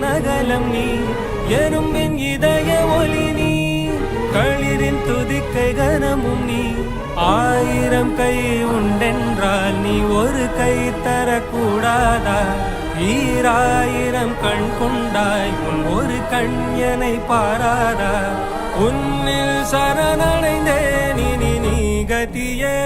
நகலம் நீ எறும்பின் இதய ஒலி நீ களிரின் துதிக்கை கனமும் நீ 1000 கை உண்டென்றால் நீ ஒரு கை தரக்கூடாதா 1000 கண் கொண்டாய் உன் ஒரு கண்யனை பாராதா உன்னில் சரணடைந்தேன் இனி நீ கதியே